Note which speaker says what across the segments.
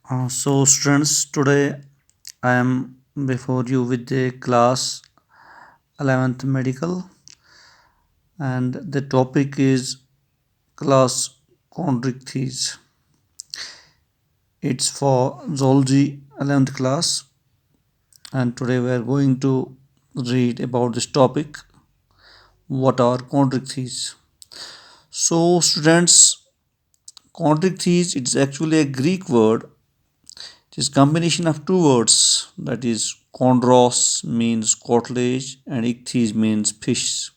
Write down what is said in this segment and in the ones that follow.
Speaker 1: So, students, today I am before you with the class 11th medical, and the topic is class chondrichthyes. It's for zoology 11th class, and today we are going to read about this topic. What are chondrichthyes? So, students, chondrichthyes it's actually a Greek word. It is combination of two words, that is chondros means cartilage and ichthyes means fish.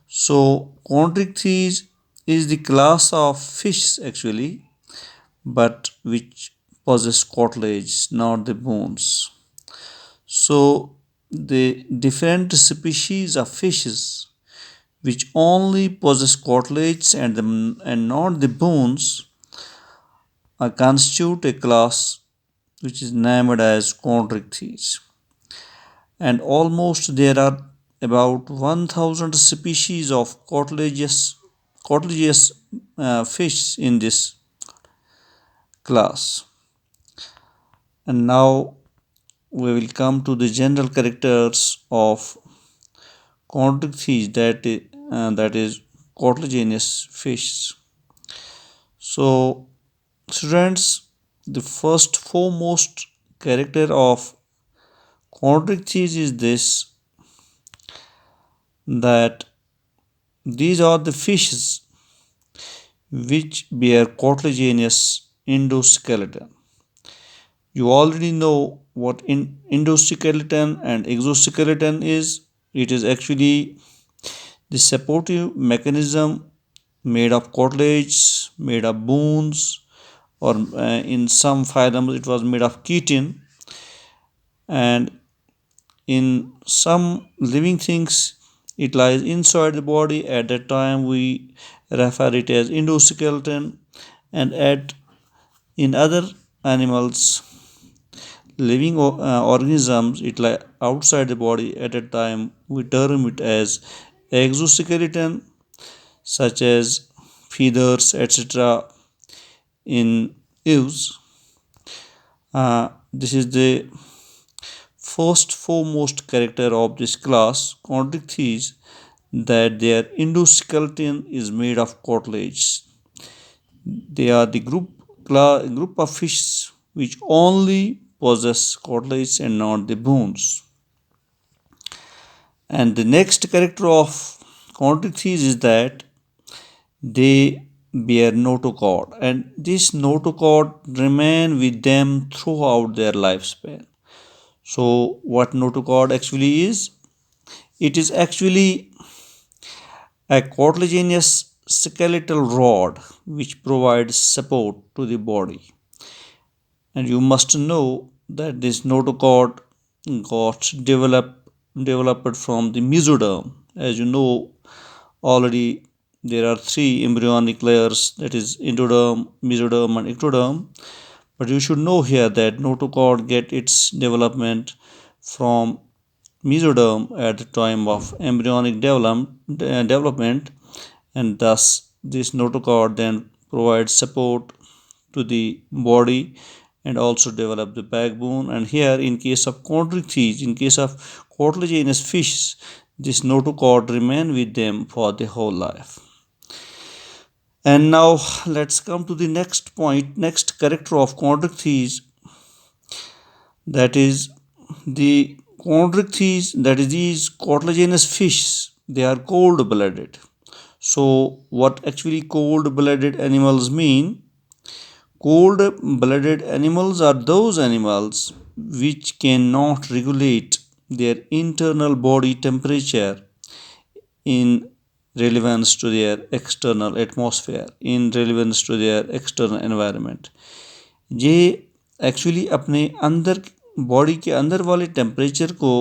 Speaker 1: So chondrichthyes is the class of fish actually, but which possess cartilage, not the bones. So the different species of fishes which only possess cartilage and not the bones constitute a class which is named as chondrichthyes. And almost there are about 1000 species of cartilaginous fish in this class. And now we will come to the general characters of chondrichthyes, that is cartilaginous fish. So students, the first foremost character of chondrichthyes is this, that these are the fishes which bear cartilaginous endoskeleton. You already know what endoskeleton and exoskeleton is. It is actually the supportive mechanism made of cartilage, made of bones, or in some phylums it was made of chitin, and in some living things it lies inside the body. At that time we refer it as endoskeleton, and at in other animals, living organisms, it lies outside the body. At that time we term it as exoskeleton, such as feathers, etc. in ewes. This is the first foremost character of this class chondrichthyes, that their endoskeleton is made of cartilage. They are the group of fish which only possess cartilage and not the bones. And the next character of chondrichthyes is that they bear notochord, and this notochord remain with them throughout their lifespan. So what notochord actually is? It is actually a cartilaginous skeletal rod which provides support to the body. And you must know that this notochord got developed from the mesoderm. As you know already, there are three embryonic layers, that is endoderm, mesoderm and ectoderm. But you should know here that notochord get its development from mesoderm at the time of embryonic development, and thus this notochord then provides support to the body and also develop the backbone. And here in case of chondrichthyes, in case of cartilaginous fish, this notochord remain with them for the whole life. And now let's come to the next point, next character of chondrichthyes, that is the chondrichthyes, that is these cartilaginous fish, they are cold blooded. So what actually cold blooded animals mean? Cold blooded animals are those animals which cannot regulate their internal body temperature in relevance to their external atmosphere, in relevance to their external environment. ये actually अपने अंदर body के अंदर वाले temperature को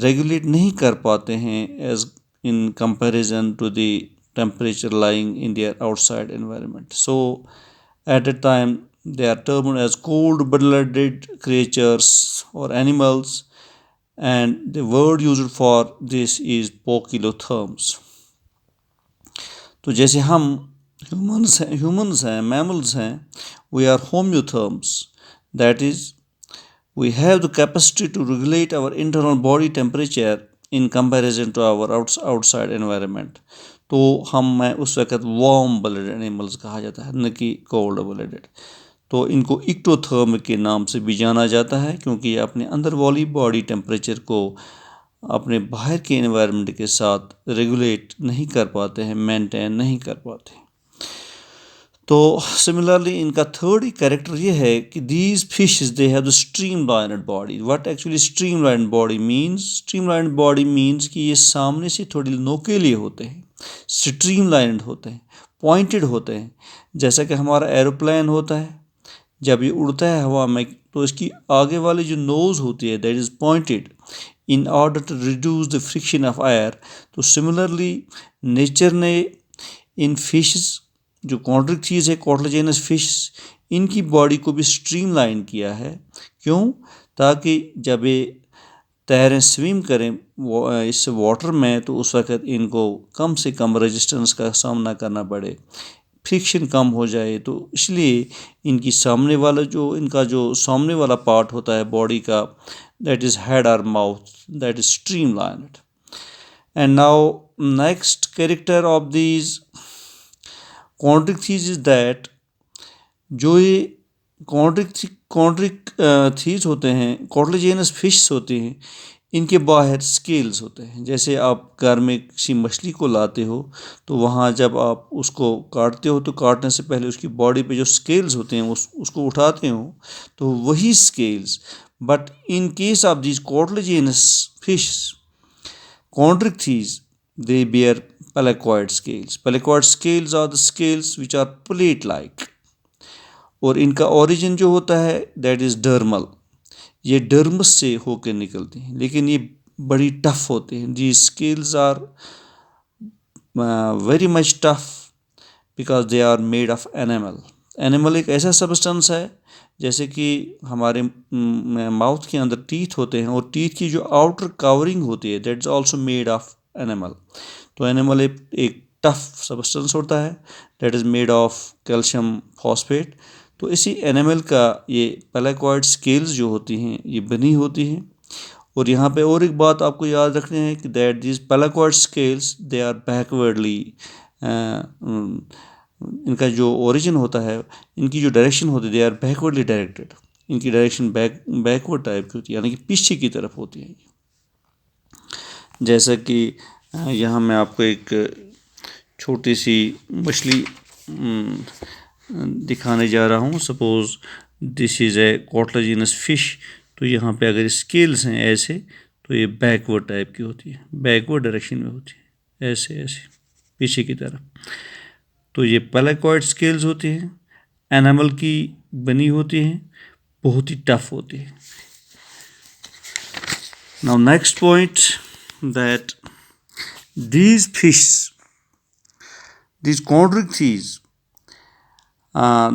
Speaker 1: regulate नहीं कर पाते हैं as in comparison to the temperature lying in there outside environment. So at a time they are termed as cold blooded creatures or animals, and the word used for this is poikilotherms. तो जैसे हम humans हैं, mammals हैं, We are homeotherms, that is, we have the capacity to regulate our internal body temperature in comparison to our outside environment. तो हम उस वक्त warm blooded animals कहा जाता है, न कि कोल्ड ब्लडेड। तो इनको इक्टोथर्म के नाम से भी जाना जाता है, क्योंकि ये अपने अंदर वाली बॉडी टेम्परेचर को अपने बाहर के एनवायरनमेंट के साथ रेगुलेट नहीं कर पाते हैं, मेंटेन नहीं कर पाते हैं। तो सिमिलरली इनका थर्ड ही कैरेक्टर ये है कि these fishes they have the streamlined body. What actually streamlined body means? Streamlined body means कि ये सामने से थोड़ी नोकीले होते हैं, स्ट्रीमलाइन्ड होते हैं, पॉइंटेड होते हैं। जैसा कि हमारा एरोप्लेन होता है, जब ये उड़ता है हवा में तो इसकी आगे वाली जो नोज़ होती है that is pointed in order to reduce the friction of air. तो सिमिलरली नेचर ने इन फिशेस जो कॉन्ड्रिक चीज़ है, कॉटलेजेनस फिश, इनकी बॉडी को भी स्ट्रीमलाइन किया है। क्यों? ताकि जब ये तैरें, स्विम करें इस वाटर में, तो उस वक्त इनको कम से कम रेजिस्टेंस का सामना करना पड़े, फ्रिक्शन कम हो जाए। तो इसलिए इनकी सामने वाला इनका जो सामने वाला पार्ट होता है बॉडी का, दैट इज़ हेड और mouth, that is streamlined. And now next character of these chondrichthyes is that, जो ये कॉन्ड्रिक थीज होते हैं, कॉटलेजेनस फिश होते हैं, इनके बाहर स्केल्स होते हैं। जैसे आप घर में किसी मछली को लाते हो तो वहाँ जब आप उसको काटते हो तो काटने से पहले उसकी बॉडी पे जो स्केल्स होते हैं उसको उठाते हो, तो वही scales, but in case of these cartilaginous fish chondrichthyes, they bear pelacoid scales. Pelacoid scales are the scales which are plate like, और इनका ओरिजिन जो होता है दैट इज़ डर्मल। ये डर्मस से होकर निकलते हैं, लेकिन ये बड़ी टफ होते हैं। जी scales are very much tough because they are made of animal. Animal एक ऐसा सब्सटेंस है, जैसे कि हमारे माउथ के अंदर टीथ होते हैं, और टीथ की जो आउटर कवरिंग होती है that is also made of animal. तो एनिमल एक टफ सब्सटेंस होता है that is made of calcium phosphate. तो इसी एनिमल का ये पेलाकॉइड स्केल्स जो होती हैं ये बनी होती हैं। और यहाँ पे और एक बात आपको याद रखनी है कि that this placoid scales they are backwardly, इनका जो ओरिजिन होता है, इनकी जो डायरेक्शन होती है दे आर बैकवर्डली डायरेक्टेड। इनकी डायरेक्शन बैकवर्ड टाइप की होती है, यानी कि पीछे की तरफ होती है। जैसा कि यहाँ मैं आपको एक छोटी सी मछली दिखाने जा रहा हूँ। Suppose this is a cartilaginous fish. तो यहाँ पे अगर स्केल्स हैं ऐसे, तो ये बैकवर्ड टाइप की होती है, बैकवर्ड डायरेक्शन में होती है, ऐसे ऐसे पीछे की तरफ। तो ये पेलाकॉइड स्केल्स होती हैं, एनिमल की बनी होती हैं, बहुत ही टफ होती है। Now next point that these fish, these chondrichthyes,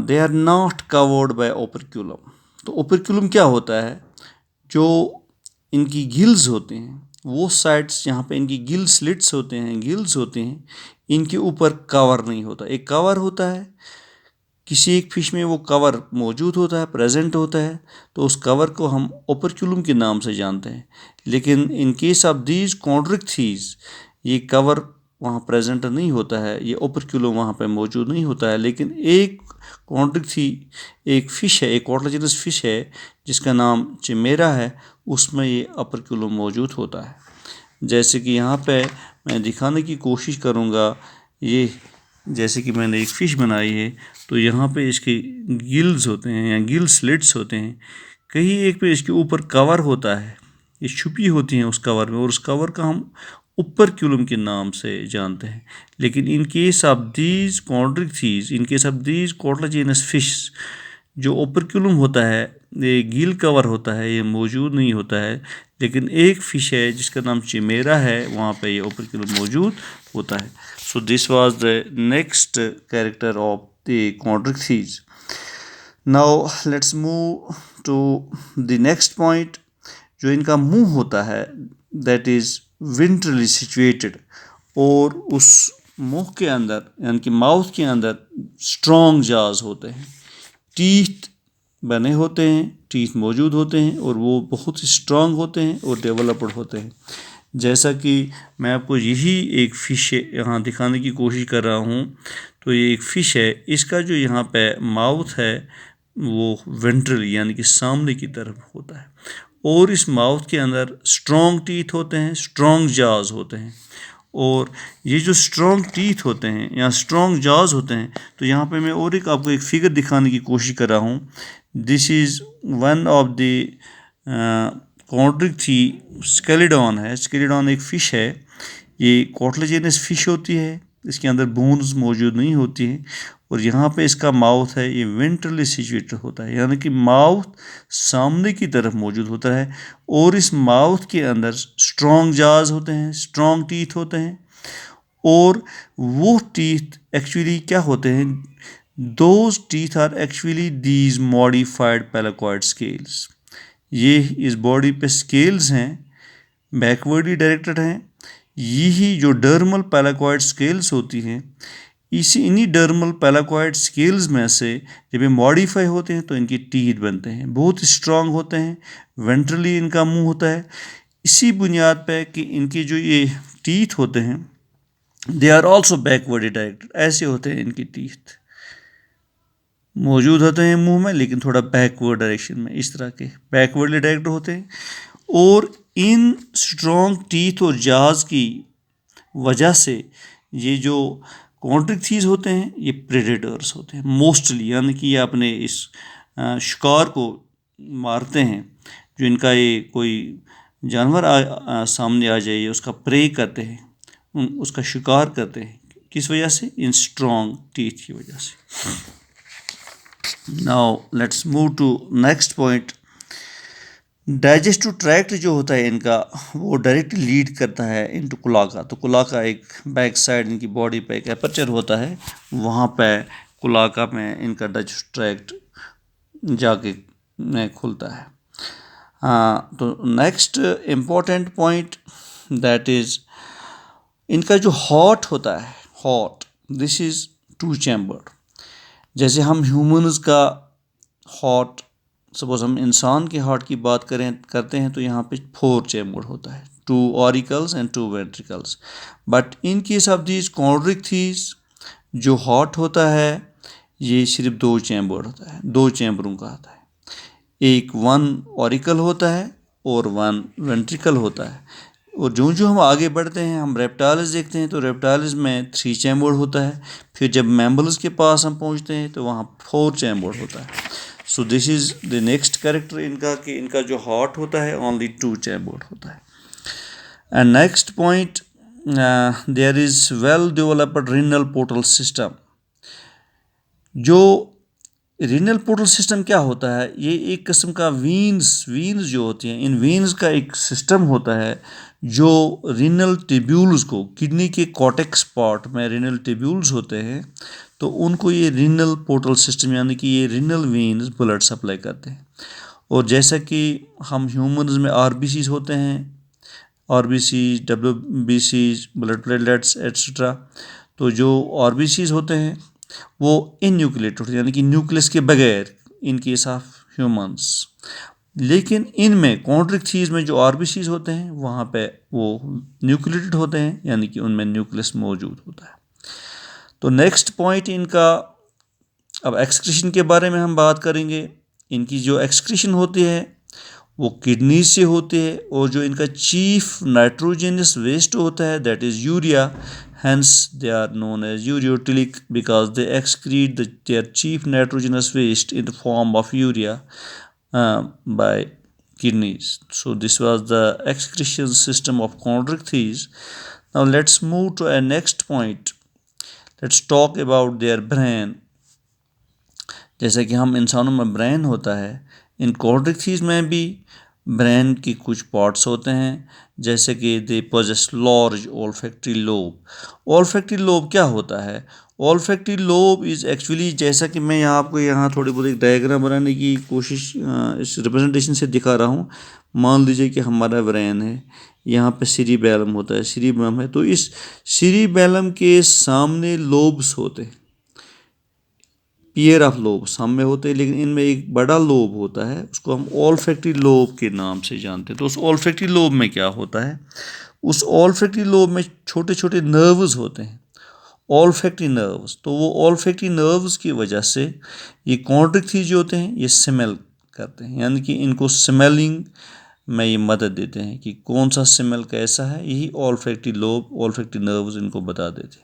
Speaker 1: they are not covered by operculum। तो ओपरक्यूलम क्या होता है? जो इनकी गिल्स होते हैं, वो साइड्स जहाँ पे इनकी गिल स्लिट्स होते हैं, गिल्स होते हैं, इनके ऊपर कवर नहीं होता। एक कवर होता है, किसी एक फिश में वो कवर मौजूद होता है, प्रेजेंट होता है, तो उस कवर को हम ओपरक्यूलम के नाम से जानते हैं। लेकिन in case of these Chondrichthyes ये कवर वहाँ प्रेजेंट नहीं होता है, ये ओपरक्यूलम वहाँ पे मौजूद नहीं होता है। लेकिन एक कॉन्ड्रिक्थी एक फ़िश है, एक कॉटलेजिनस फ़िश है जिसका नाम चिमेरा है, उसमें ये ओपरक्यूलम मौजूद होता है। जैसे कि यहाँ पे मैं दिखाने की कोशिश करूँगा, ये जैसे कि मैंने एक फ़िश बनाई है, तो यहाँ पे इसके गिल्स होते हैं या गिल स्लिट्स होते हैं, कहीं एक पे इसके ऊपर कवर होता है, ये छुपी होती हैं उस कवर में, और उस कवर का हम ओपरक्यूलम के नाम से जानते हैं। लेकिन in case of these chondrichthyes, in case of these cartilaginous fish, जो ओपरक्यूलम होता है, ये गिल कवर होता है, ये मौजूद नहीं होता है। लेकिन एक फ़िश है जिसका नाम चिमेरा है, वहाँ पे ये ओपरक्यूलम मौजूद होता है। So this was the next character of the chondrichthyes. Now let's move to the next point. जो इनका मुंह होता है दैट इज़ विंट्रली सिचुएटेड, और उस मुंह के अंदर यानी कि माउथ के अंदर स्ट्रॉन्ग जाज होते हैं। टीथ बने होते हैं, टीथ मौजूद होते हैं और वो बहुत स्ट्रांग होते हैं और डेवलप्ड होते हैं। जैसा कि मैं आपको यही एक फ़िश यहाँ दिखाने की कोशिश कर रहा हूँ। तो ये एक फ़िश है, इसका जो यहाँ पे माउथ है वो वेंट्रल यानी कि सामने की तरफ होता है और इस माउथ के अंदर स्ट्रॉन्ग टीथ होते हैं, स्ट्रॉन्ग जाज होते हैं। और ये जो स्ट्रॉन्ग टीथ होते हैं या स्ट्रॉन्ग जाज होते हैं, तो यहाँ पे मैं और एक आपको एक फिगर दिखाने की कोशिश कर रहा हूँ। This is one of the chondrichthyes scoliodon है। स्केलिडॉन एक फ़िश है, ये कॉटलेजिनस फ़िश होती है, इसके अंदर बोन्स मौजूद नहीं होती हैं और यहाँ पे इसका माउथ है ये वेंट्रली सिचुएटेड होता है यानी कि माउथ सामने की तरफ मौजूद होता है और इस माउथ के अंदर स्ट्रॉन्ग जाज होते हैं, स्ट्रॉन्ग टीथ होते हैं और वो टीथ एक्चुअली क्या होते हैं, those teeth are actually these modified placoid scales. ये इस बॉडी पे स्केल्स हैं, बैकवर्डली डायरेक्टेड हैं। यही जो डर्मल पैलाकॉइड स्केल्स होती हैं, इन्हीं डर्मल पैलाकॉइड स्केल्स में से जब ये मॉडिफाई होते हैं तो इनकी टीथ बनते हैं, बहुत स्ट्रांग होते हैं, वेंट्रली इनका मुंह होता है। इसी बुनियाद पे कि इनके जो ये टीथ होते हैं they are also backwardly directed, ऐसे होते हैं इनकी टीथ, मौजूद होते हैं मुंह में लेकिन थोड़ा बैकवर्ड डायरेक्शन में, इस तरह के बैकवर्डली डायरेक्ट होते हैं। और इन स्ट्रॉन्ग टीथ और जाज की वजह से ये जो कॉन्ट्रिक्थीज होते हैं ये प्रेडेटर्स होते हैं मोस्टली, यानी कि ये अपने इस शिकार को मारते हैं। जो इनका ये कोई जानवर सामने आ जाए उसका प्रे करते हैं, उसका शिकार करते हैं, किस वजह से, इन स्ट्रॉन्ग टीथ की वजह से। Now let's move to next point. Digestive tract जो होता है इनका वो डायरेक्टली लीड करता है इनटू कुलाका। तो कुलाका एक बैक साइड इनकी बॉडी पे एक एपर्चर होता है, वहाँ पे कुलाका में इनका डाइजेस्टिव ट्रैक्ट जाके खुलता है। तो next important point that is इनका जो हार्ट होता है, heart this is two chambered. जैसे हम ह्यूमंस का हार्ट, सपोज हम इंसान के हार्ट की बात करते हैं तो यहाँ पे 4 चैम्बर होता है, 2 auricles and 2 ventricles. But in case of these chondrichthyes जो हार्ट होता है ये सिर्फ 2 चैम्बर होता है, 2 चैम्बरों का होता है। एक 1 ऑरिकल होता है और 1 वेंट्रिकल होता है। और जो हम आगे बढ़ते हैं हम रेप्टाइल्स देखते हैं तो रेप्टाइल्स में 3 चैम्बर होता है। फिर जब मैमल्स के पास हम पहुंचते हैं तो वहाँ 4 चैम्बर होता है। So this is the next character इनका कि इनका जो हार्ट होता है ओनली 2 चैम्बर होता है। And next point, there is well developed renal portal system. जो रीनल पोर्टल सिस्टम क्या होता है, ये एक किस्म का वीन्स जो होती हैं, इन वीन्स का एक सिस्टम होता है जो रीनल टिब्यूल्स को, किडनी के कॉर्टेक्स पार्ट में रीनल टिब्यूल्स होते हैं तो उनको ये रीनल पोर्टल सिस्टम यानी कि ये रीनल वीन्स ब्लड सप्लाई करते हैं। और जैसा कि हम ह्यूमन्स में आरबीसीज होते हैं, आरबीसीज, डब्ल्यूबीसीज, ब्लड प्लेटलेट्स एट्सेट्रा, तो जो आरबीसीज होते हैं वो इनन्यूक्लिएटेड यानी कि न्यूक्लियस के बगैर इन केस ऑफ ह्यूमंस। लेकिन इनमें कॉन्ट्रिक्थीज में जो आरबीसीज होते हैं वहाँ पे वो न्यूक्लिएटेड होते हैं यानी कि उनमें न्यूक्लियस मौजूद होता है। तो नेक्स्ट पॉइंट इनका, अब एक्सक्रीशन के बारे में हम बात करेंगे। इनकी जो एक्सक्रीशन होती है वो किडनी से होती है और जो इनका चीफ नाइट्रोजनस वेस्ट होता है that is urea, hence they are known as ureotelic because they excrete their chief nitrogenous waste in the form of urea by kidneys. So this was the excretion system of chondrichthyes. Now let's move to a next point. Let's talk about their brain. जैसे कि हम इंसानों में brain होता है, इन कॉन्ट्रिक्थीज में भी brain के कुछ पार्ट्स होते हैं जैसे कि they possess large olfactory lobe. Olfactory lobe क्या होता है? ओल्फैक्टरी लोब इज़ एक्चुअली, जैसा कि मैं यहाँ आपको यहाँ थोड़ी बहुत एक डायग्राम बनाने की कोशिश इस रिप्रेजेंटेशन से दिखा रहा हूँ। मान लीजिए कि हमारा ब्रेन है, यहाँ पे सीरिबैलम होता है, सीरिबैलम है, तो इस सीरिबैलम के सामने लोब्स होते हैं। पेयर ऑफ लोब्स हम में होते हैं, लेकिन इनमें एक बड़ा लोब होता है, उसको हम ऑल्फैक्टरी लोब के नाम से जानते हैं। तो उस ऑल्फैक्टरी लोब में क्या होता है, उस ऑल्फैक्टरी लोब में छोटे छोटे नर्व्स होते हैं, ऑल्फैक्टरी नर्व्स। तो वो ऑल्फैक्टरी नर्व्स की वजह से ये कॉन्ट्रिक्टीज जो होते हैं ये स्मेल करते हैं, यानी कि इनको स्मेलिंग में ये मदद देते हैं कि कौन सा स्मेल कैसा है, यही ऑल्फैक्टरी लोब, ऑल्फैक्टरी नर्व्स इनको बता देते हैं।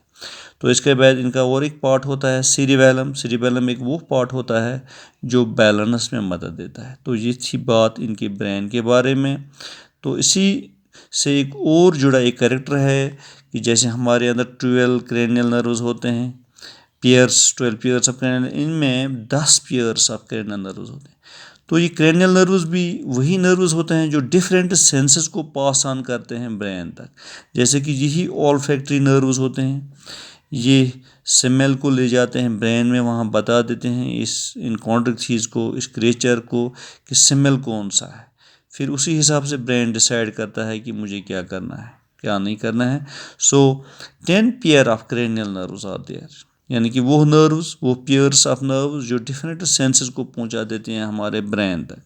Speaker 1: तो इसके बाद इनका और एक पार्ट होता है सीरिबैलम। सीरिबैलम एक वो पार्ट होता है जो बैलेंस में मदद देता है। तो ये थी बात इनके ब्रेन के बारे में। तो इसी से एक और जुड़ा एक कैरेक्टर है कि जैसे हमारे अंदर 12 क्रेनियल नर्व्स होते हैं, पेयर्स, 12 पेयर्स ऑफ क्रेनियल, इनमें 10 पेयर्स ऑफ क्रेनियल नर्व्स होते हैं। तो ये क्रेनियल नर्व्स भी वही नर्व्स होते हैं जो डिफरेंट सेंसेस को पास ऑन करते हैं ब्रेन तक। जैसे कि यही ऑल्फैक्टरी नर्व्स होते हैं, ये स्मेल को ले जाते हैं ब्रेन में, वहाँ बता देते हैं इस इन कॉन्ट्रिक्ट चीज़ को, इस क्रिएचर को कि स्मेल कौन सा है। फिर उसी हिसाब से ब्रेन डिसाइड करता है कि मुझे क्या करना है, क्या नहीं करना है। So 10 pair of cranial nerves are there, यानी कि वो नर्व्स, वो पेयर्स ऑफ नर्व्स जो डिफरेंट सेंसेस को पहुंचा देते हैं हमारे ब्रेन तक।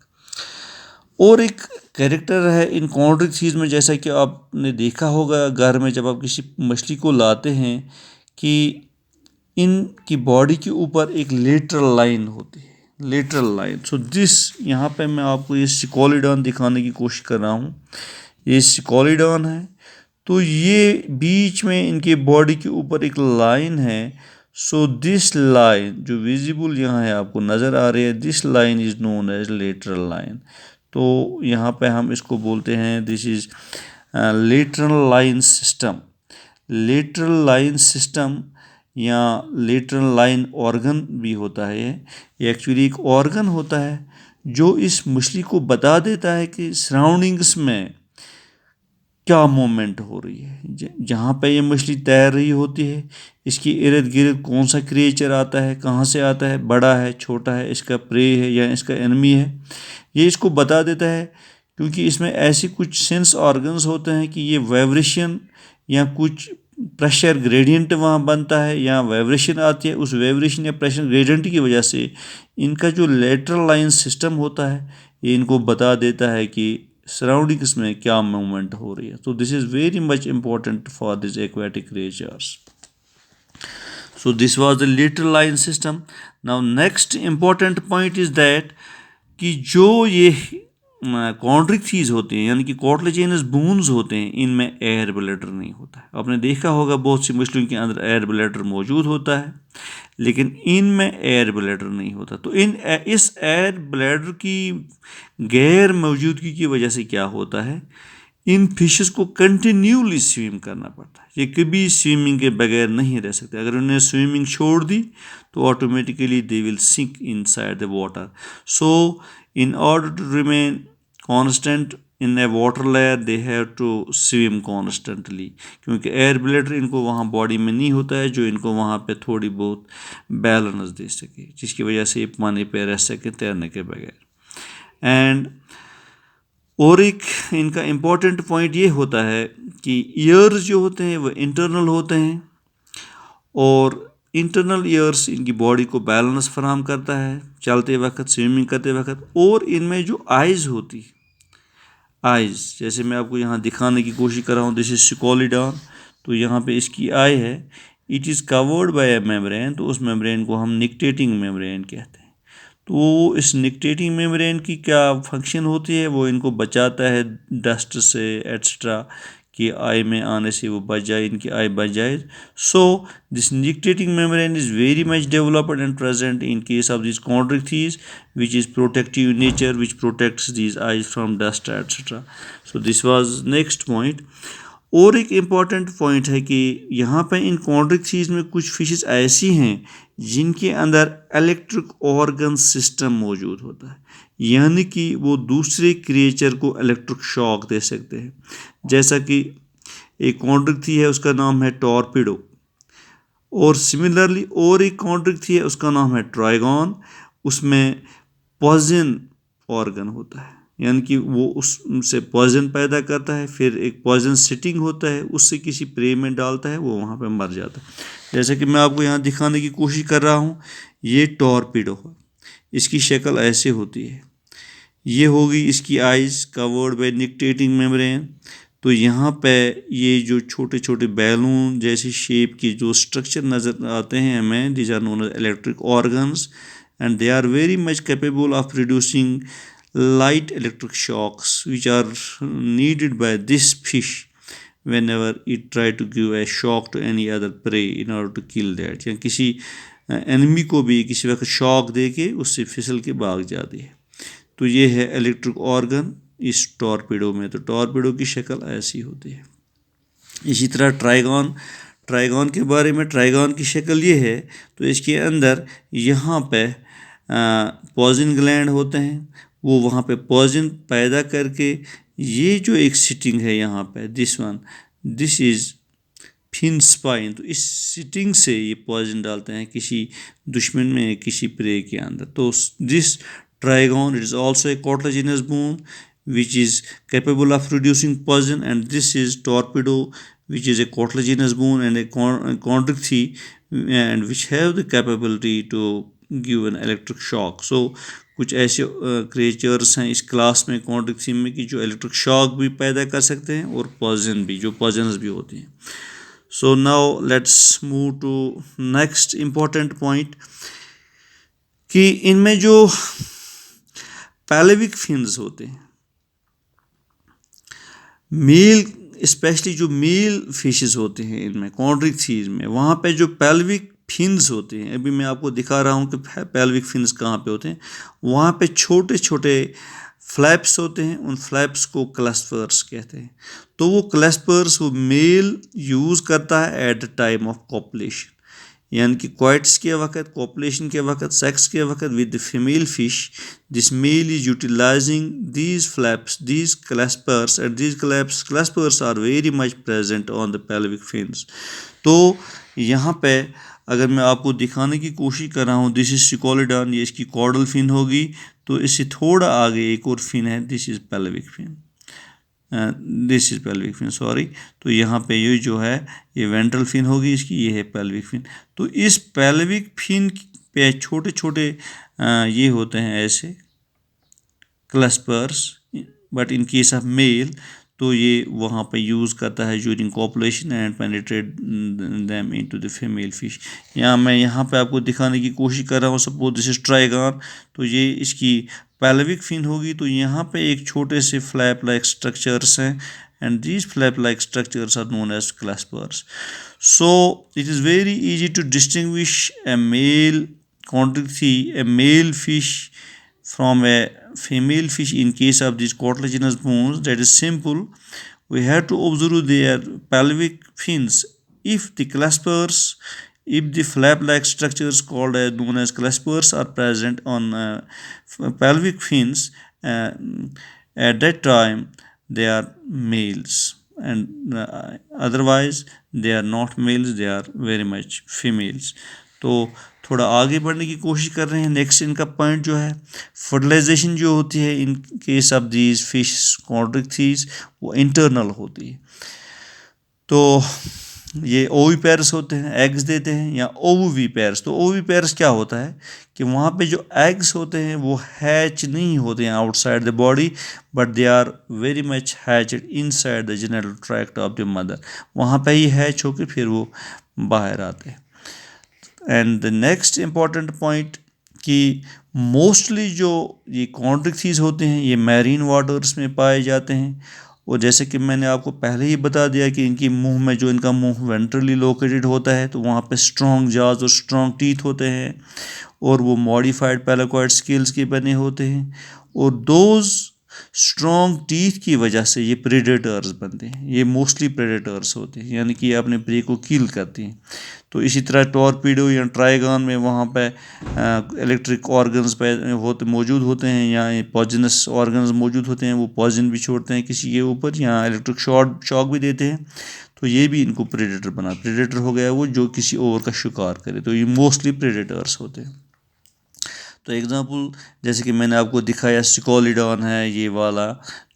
Speaker 1: और एक कैरेक्टर है इन कॉन्ट्रिक्ट चीज़ में, जैसा कि आपने देखा होगा घर में जब आप किसी मछली को लाते हैं कि इनकी बॉडी के ऊपर एक लेटरल लाइन होती है, लेटरल लाइन। सो दिस, यहाँ पे मैं आपको ये सिकोलिडॉन दिखाने की कोशिश कर रहा हूँ, ये सिकोलिडॉन है। तो ये बीच में इनके बॉडी के ऊपर एक लाइन है। सो दिस लाइन जो विजिबल यहाँ है आपको नज़र आ रही है, this line is known as lateral line. तो यहाँ पे हम इसको बोलते हैं this is lateral line system. Lateral line system या लेटरल लाइन ऑर्गन भी होता है। ये एक्चुअली एक ऑर्गन होता है जो इस मछली को बता देता है कि सराउंडिंग्स में क्या मूवमेंट हो रही है। जहाँ पे ये मछली तैर रही होती है, इसके इर्द गिर्द कौन सा क्रिएचर आता है, कहाँ से आता है, बड़ा है, छोटा है, इसका प्रे है या इसका एनिमी है, ये इसको बता देता है। क्योंकि इसमें ऐसी कुछ सेंस ऑर्गन्स होते हैं कि ये वाइब्रेशन या कुछ प्रेशर ग्रेडियंट वहाँ बनता है या वाइब्रेशन आती है, उस वाइब्रेशन या प्रेशर ग्रेडियंट की वजह से इनका जो लेटरल लाइन सिस्टम होता है ये इनको बता देता है कि सराउंडिंग्स में क्या मूवमेंट हो रही है। तो this is very much important for this aquatic creatures. So this was the lateral line system. Now next important point is that कि जो ये कॉन्ड्रिक चीज़ होते हैं यानी कि कॉर्टिलेजिनस बोन्स होते हैं, इनमें एयर ब्लैडर नहीं होता है। आपने देखा होगा बहुत सी मछलियों के अंदर एयर ब्लैडर मौजूद होता है, लेकिन इनमें एयर ब्लैडर नहीं होता। तो इस एयर ब्लैडर की गैर मौजूदगी की वजह से क्या होता है, इन फिशेस को कंटिन्यूली स्विम करना पड़ता है। ये कभी स्विमिंग के बगैर नहीं रह सकते। अगर उन्हें स्विमिंग छोड़ दी तो automatically they will sink inside the water. So in order to remain constant in a water layer they have to swim constantly, क्योंकि एयर ब्लैडर इनको वहाँ बॉडी में नहीं होता है जो इनको वहाँ पे थोड़ी बहुत बैलेंस दे सके, जिसकी वजह से ये पानी पे रह सके तैरने के बगैर। एंड और एक इनका इम्पॉर्टेंट पॉइंट ये होता है कि ईयर्स जो होते हैं वो इंटरनल होते हैं, और इंटरनल ईयर्स इनकी बॉडी को बैलेंस फराहम करता है चलते वक्त, स्विमिंग करते वक्त। और इनमें जो आइज़ होती, आइज़ जैसे मैं आपको यहाँ दिखाने की कोशिश कर रहा हूँ, दिस इज सिकोलिडॉन। तो यहाँ पे इसकी आई है, it is covered by A membrane. तो उस मेम्ब्रेन को हम निक्टेटिंग मेम्ब्रेन कहते हैं। तो इस निक्टेटिंग मेम्ब्रेन की क्या फंक्शन होती है, वो इनको बचाता है डस्ट से एट्सट्रा, कि आई में आने से वो बच जाए, इनकी आई बच जाए। So this nictitating membrane is very much developed and present in case of this chondrichthyes which is protective in nature, which protects these eyes from dust etcetera. So this was next point. और एक important point है कि यहाँ पे इन कॉन्ड्रिक्टीज में कुछ fishes ऐसी हैं जिनके अंदर इलेक्ट्रिक ऑर्गन सिस्टम मौजूद होता है, यानी कि वो दूसरे क्रिएचर को इलेक्ट्रिक शॉक दे सकते हैं। जैसा कि एक कॉन्ड्रिक्टी है उसका नाम है टॉर्पिडो, और सिमिलरली और एक कॉन्ड्रिक्टी है उसका नाम है ट्राइगॉन, उसमें पॉइजन ऑर्गन होता है। यानी कि वो उससे पॉइजन पैदा करता है, फिर एक पॉइजन सेटिंग होता है, उससे किसी प्रे में डालता है, वो वहाँ पे मर जाता है। जैसे कि मैं आपको यहाँ दिखाने की कोशिश कर रहा हूँ, ये टॉर्पीडो है, इसकी शक्ल ऐसे होती है। ये होगी इसकी eyes covered by nictitating membrane. तो यहाँ पे ये जो छोटे छोटे बैलून जैसी शेप की जो स्ट्रक्चर नज़र आते हैं हमें, these are known as electric organs, and they are very much capable of producing light electric shocks which are needed by this fish whenever it try to give a shock to any other prey in order to kill that, या किसी enemy को भी किसी वक्त shock दे के उससे फिसल के भाग जाती है। तो ये है इलेक्ट्रिक ऑर्गन इस टॉर्पीडो में। तो टॉर्पीडो की शक्ल ऐसी होती है। इसी तरह ट्राइगॉन के बारे में, ट्राइगॉन की शक्ल ये है। तो इसके अंदर यहाँ पे पॉइजन ग्लैंड होते हैं, वो वहाँ पे पॉइजन पैदा करके ये जो एक सिटिंग है यहाँ पे, दिस इज़ फिन स्पाइन, तो इस सिटिंग से ये पॉइजन डालते हैं किसी दुश्मन में, किसी प्रे के अंदर। तो this trigon it is also a cartilaginous bone which is capable of producing poison, and this is torpedo which is a cartilaginous bone and a chondrichthy and which have the capability to give an electric shock. So कुछ ऐसे creatures हैं इस class में कॉन्ड्रिक्थी में कि जो electric shock भी पैदा कर सकते हैं और पॉइजन भी, जो पॉइजनस भी होती हैं। So now let's move to next important point कि इनमें जो पैलेविक फिन्स होते हैं, मेल स्पेशली जो मेल फिशेस होते हैं इनमें कॉन्ड्रिक्थीज में, वहाँ पे जो पेल्विक फिन्स होते हैं, अभी मैं आपको दिखा रहा हूँ कि पेल्विक फिन्स कहाँ पे होते हैं, वहाँ पे छोटे छोटे फ्लैप्स होते हैं, उन फ्लैप्स को क्लस्पर्स कहते हैं। तो वो क्लस्पर्स वो मेल यूज़ करता है at the time of copulation, यानी कि क्वाइट्स के वक्त, कॉपुलेशन के वक्त, सेक्स के वक्त with the female fish, this male is utilizing these flaps, these claspers, and these claspers are very much present on the pelvic fins. तो यहाँ पे अगर मैं आपको दिखाने की कोशिश कर रहा हूँ, दिस इज सिकोलिडॉन, ये इसकी कॉर्डल फिन होगी। तो इससे थोड़ा आगे एक और फिन है, this is pelvic fin, this is pelvic fin, sorry. तो यहाँ पे ये जो है ये वेंट्रल फिन होगी इसकी, ये है पेल्विक फिन। तो इस पेल्विक फिन पे छोटे छोटे ये होते हैं ऐसे claspers, but in case of male तो ये वहाँ पे यूज़ करता है during copulation and penetrate them into the female fish. मैं यहाँ पे आपको दिखाने की कोशिश कर रहा हूँ, सपोज दिस इज ट्राइगॉन, तो ये इसकी पेल्विक फिन होगी। तो यहाँ पे एक छोटे से फ्लैप लाइक स्ट्रक्चर्स हैं, and these flap like structures are known as claspers. So it is very easy to distinguish a male chondrichthy, a male fish from a female fish in case of these cartilaginous bones. That is simple. We have to observe their pelvic fins. If the claspers, if the flap-like structures called known as claspers are present on pelvic fins, at that time they are males, and otherwise they are not males, they are very much females. तो थोड़ा आगे बढ़ने की कोशिश कर रहे हैं। Next इनका पॉइंट जो है, फर्टिलाइजेशन जो होती है इन case of these fish Chondrichthyes, वो इंटरनल होती है। तो ये ओविपेरस होते हैं, एग्स देते हैं, या ओविपेरस। तो ओविपेरस क्या होता है कि वहाँ पे जो एग्स होते हैं वो हैच नहीं होते हैं outside the body, but they are very much hatched inside the genital tract of the mother. वहाँ पे ही हैच होकर फिर वो बाहर आते हैं। And the next important point कि मोस्टली जो ये कॉन्ड्रिक्थीज होते हैं ये मैरीन वाटर्स में पाए जाते हैं। और जैसे कि मैंने आपको पहले ही बता दिया कि इनकी मुंह में जो इनका मुंह वेंट्रली लोकेटेड होता है, तो वहाँ पे स्ट्रॉन्ग जाज और स्ट्रॉन्ग टीथ होते हैं, और वो मॉडिफाइड पैलाकॉइड स्केल्स के बने होते हैं, और दोज स्ट्रॉन्ग टीथ की वजह से ये प्रेडेटर्स बनते हैं। ये मोस्टली प्रेडेटर्स होते हैं, यानी कि ये अपने प्रे को किल करते हैं। तो इसी तरह टॉर्पीडो या ट्राइगॉन में वहाँ पे इलेक्ट्रिक ऑर्गन्स मौजूद होते हैं, या पॉइजनस ऑर्गन्स मौजूद होते हैं, वो पॉइजन भी छोड़ते हैं किसी के ऊपर, या इलेक्ट्रिक शॉक भी देते हैं। तो ये भी इनको प्रेडेटर हो गया वो जो किसी और का शिकार करे। तो ये मोस्टली प्रेडेटर्स होते हैं। तो एग्ज़ाम्पल जैसे कि मैंने आपको दिखाया, स्कोलिडॉन है ये वाला,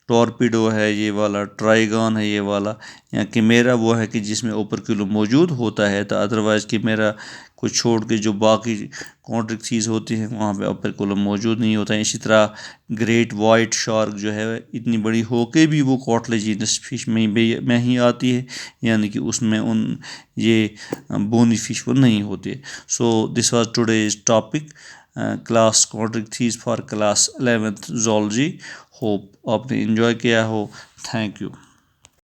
Speaker 1: टॉर्पीडो है ये वाला, ट्राइगॉन है ये वाला, या किमेरा वो है कि जिसमें ओपर्कुलम मौजूद होता है, तो अदरवाइज़ किमेरा को छोड़ के जो बाकी कॉन्ट्रिक्सीज होती हैं वहाँ पे ओपर्कुलम मौजूद नहीं होता है। इसी तरह ग्रेट वाइट शार्क जो है इतनी बड़ी होके भी वो कॉटलेजिनस फिश में ही आती है, यानी कि उसमें उन ये बोनी फिश वो नहीं होती। So this was today's topic, class chondrichthyes for class 11th zoology. Hope आपने इन्जॉय किया हो। Thank you.